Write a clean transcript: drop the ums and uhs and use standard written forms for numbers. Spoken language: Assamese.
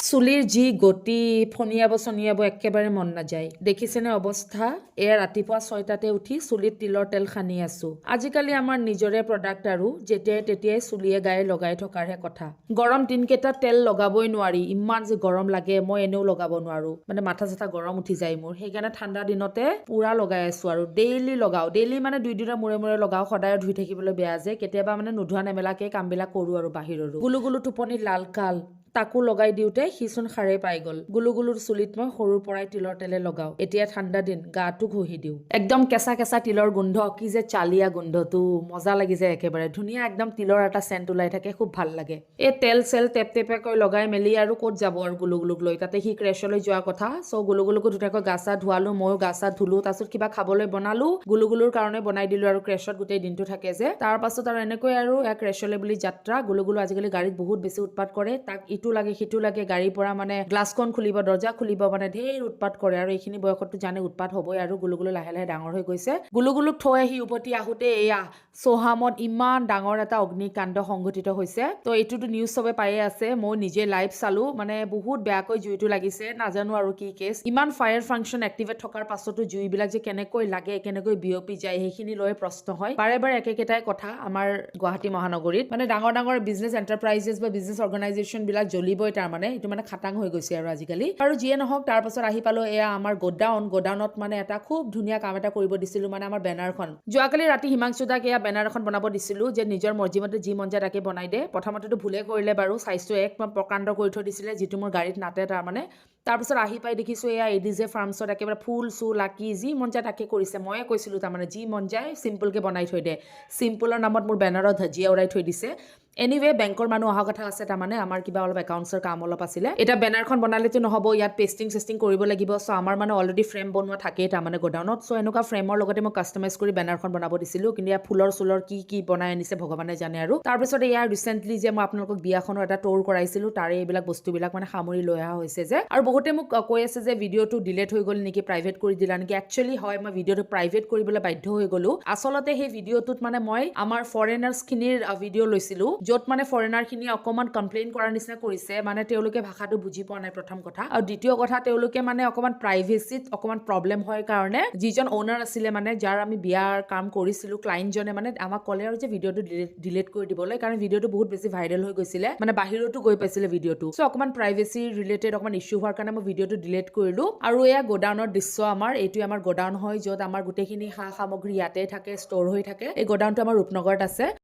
চুলিৰ যি গতি ফনিয়াব চনিয়াব একেবাৰে মন নাযায় দেখিছেনে অৱস্থা এয়া ৰাতিপুৱা 6টাতে উঠি চুলিত তিলৰ তেল সানি আছো আজিকালি আমাৰ নিজৰে প্ৰডাক্ট আৰু যেতিয়াই তেতিয়াই চুলিয়ে গায়ে লগাই থকাৰহে কথা গৰম দিনকেইটাত তেল লগাবই নোৱাৰি ইমান যে গৰম লাগে মই এনেও লগাব নোৱাৰো মানে মাথা চাথা গৰম উঠি যায় মোৰ সেইকাৰণে ঠাণ্ডা দিনতে পুৰা লগাই আছো আৰু ডেইলি লগাও ডেইলি মানে 2 দিনৰ মূৰে মূৰে লগাও সদায় ধুই থাকিবলৈ বেয়া যে কেতিয়াবা মানে নোধোৱা নেমেলাকে কামবিলাক কৰো আৰু বাহিৰৰো গুলু গুলু টোপনিত লাল কাল তাকো লগাই দিওঁতে সিচোন সাৰে পাই গল গুলু গুলুৰ চুলিত মই সৰুৰ পৰাই তিলৰ তেলে লগাও এতিয়া ঠাণ্ডা দিন গাটো ঘঁহি দিওঁ একদম কেঁচা কেঁচা তিলৰ গোন্ধ কি যে চালিয়া গোন্ধটো মজা লাগি যায় একেবাৰে ধুনীয়া একদম তিলৰ এটা সেন্ট ওলাই থাকে খুব ভাল লাগে এই তেল সেল টেপ টেপেকৈ লগাই মেলি আৰু ক'ত যাব আৰু গুলু গুলুক লৈ তাতে সি ক্ৰেছলৈ যোৱা কথা চ' গুলু গুলুকো ধুনীয়াকৈ গা চা ধুৱালো ময়ো গা চা ধুলো তাৰপিছত কিবা খাবলৈ বনালো গুলু গুলুৰ কাৰণে বনাই দিলো আৰু ক্ৰেছত গোটেই দিনটো থাকে যে তাৰ পাছত আৰু এনেকৈ আৰু এক ক্ৰেছলৈ বুলি যাত্ৰা গুলু গুলু আজিকালি গাড়ীত বহুত বেছি উৎপাত কৰে তাক ইটো লাগে সিটো লাগে গাড়ীৰ পৰা মানে গ্লাছখন খুলিব দৰ্জা খুলিব মানে ঢেৰ উৎপাত কৰে আৰু এইখিনি বয়সতো জানে উৎপাত হ'বই আৰু গুলু গুলু লাহে লাহে ডাঙৰ হৈ গৈছে গুলু গুলুক থৈ আহি উভতি আহোতে এয়া সোহামত ইমান ডাঙৰ এটা অগ্নিকাণ্ড সংঘটিত হৈছে তো এইটোতো নিউজ চবে পায়ে আছে মই নিজে লাইভ চালো মানে বহুত বেয়াকৈ জুইটো লাগিছে নাজানো আৰু কি কেছ ইমান ফায়াৰ ফাংচন এক্টিভেট থকাৰ পাছতো জুইবিলাক যে কেনেকৈ লাগে কেনেকৈ বিয়পি যায় সেইখিনি লৈ প্ৰশ্ন হয় বাৰে বাৰে একেকেইটাই কথা আমাৰ গুৱাহাটী মহানগৰীত মানে ডাঙৰ ডাঙৰ বিজনেছ এণ্টাৰপ্ৰাইজেছ বা বিজনেছ অৰ্গেনাইজেশ্যন বিলাক জ্বলিবই তাৰ মানে এইটো মানে খাটাং হৈ গৈছে আৰু আজিকালি আৰু যিয়ে নহওক তাৰ পাছত আহি পালো এয়া আমাৰ গোডাউনত মানে এটা খুব ধুনীয়া কাম এটা কৰিব দিছিলো মানে আমাৰ বেনাৰখন যোৱাকালি ৰাতি হিমাংশু দাক এয়া বেনাৰ এখন বনাব দিছিলো যে নিজৰ মৰ্জিমতে যি মন যায় তাকে বনাই দে প্ৰথমতেতো ভুলে কৰিলে বাৰু চাইজটো একদম প্ৰকাণ্ড কৰি থৈ দিছিলে যিটো মোৰ গাড়ীত নাতে তাৰ মানে তাৰপিছত আহি পাই দেখিছো এয়া এডিজে ফাৰ্মছত একেবাৰে ফুল চুল আঁকি যি মন যায় তাকে কৰিছে ময়ে কৈছিলো তাৰমানে যি মন যায় চিম্পলকে বনাই থৈ দে চিম্পলৰ নামত মোৰ বেনাৰত ধজিয়া উৰাই থৈ দিছে এনিৱে বেংকৰ মানুহ অহা কথা আছে তাৰমানে আমাৰ কিবা অলপ একাউণ্টছৰ কাম অলপ আছিলে এতিয়া বেনাৰখন বনালেতো নহ'ব ইয়াত পেষ্টিং চেষ্টিং কৰিব লাগিব চ' আমাৰ মানে অলৰেডি ফ্ৰেম বনোৱা থাকেই তাৰমানে গোডাউনত চ' এনেকুৱা ফ্ৰেমৰ লগতে মই কাষ্টমাইজ কৰি বেনাৰখন বনাব দিছিলোঁ কিন্তু ইয়াৰ ফুলৰ চুলৰ কি বনাই আনিছে ভগৱানে জানে আৰু তাৰপিছত ইয়াৰ ৰিচেণ্টলি যে মই আপোনালোকক বিয়াখনৰ এটা ট'ৰ কৰাইছিলোঁ তাৰে এইবিলাক বস্তুবিলাক মানে সামৰি লৈ অহা হৈছে যে আৰু বহুতে মোক কৈ আছে যে ভিডিঅ'টো ডিলেট হৈ গ'ল নেকি প্ৰাইভেট কৰি দিলা নেকি একচুৱেলি হয় মই ভিডিঅ'টো প্ৰাইভেট কৰিবলৈ বাধ্য হৈ গ'লো আচলতে সেই ভিডিঅ'টোত মানে মই আমাৰ ফৰেনাৰ্ছখিনিৰ ভিডিঅ' লৈছিলোঁ য'ত মানে ফৰেনাৰখিনি অকণমান কমপ্লেইন কৰাৰ নিচিনা কৰিছে মানে তেওঁলোকে ভাষাটো বুজি পোৱা নাই প্ৰথম কথা আৰু দ্বিতীয় কথা তেওঁলোকে মানে অকণমান প্ৰাইভেচিত অকণমান প্ৰব্লেম হয় কাৰণে যিজন অ'নাৰ আছিলে মানে যাৰ আমি বিয়াৰ কাম কৰিছিলোঁ ক্লাইণ্টজনে মানে আমাক ক'লে আৰু যে ভিডিঅ'টো ডিলিট কৰি দিবলৈ কাৰণ ভিডিঅ'টো বহুত বেছি ভাইৰেল হৈ গৈছিলে মানে বাহিৰতো গৈ পাইছিলে ভিডিঅ'টো চ' অকণমান প্ৰাইভেচি ৰিলেটেড অকণমান ইছ্যু হোৱাৰ কাৰণে মই ভিডিঅ'টো ডিলিট কৰিলোঁ আৰু এয়া গোডাউনৰ দৃশ্য আমাৰ এইটোৱে আমাৰ গোডাউন হয় য'ত আমাৰ গোটেইখিনি সা সামগ্ৰী ইয়াতে থাকে ষ্ট'ৰ হৈ থাকে এই গোডাউনটো আমাৰ ৰূপনগৰত আছে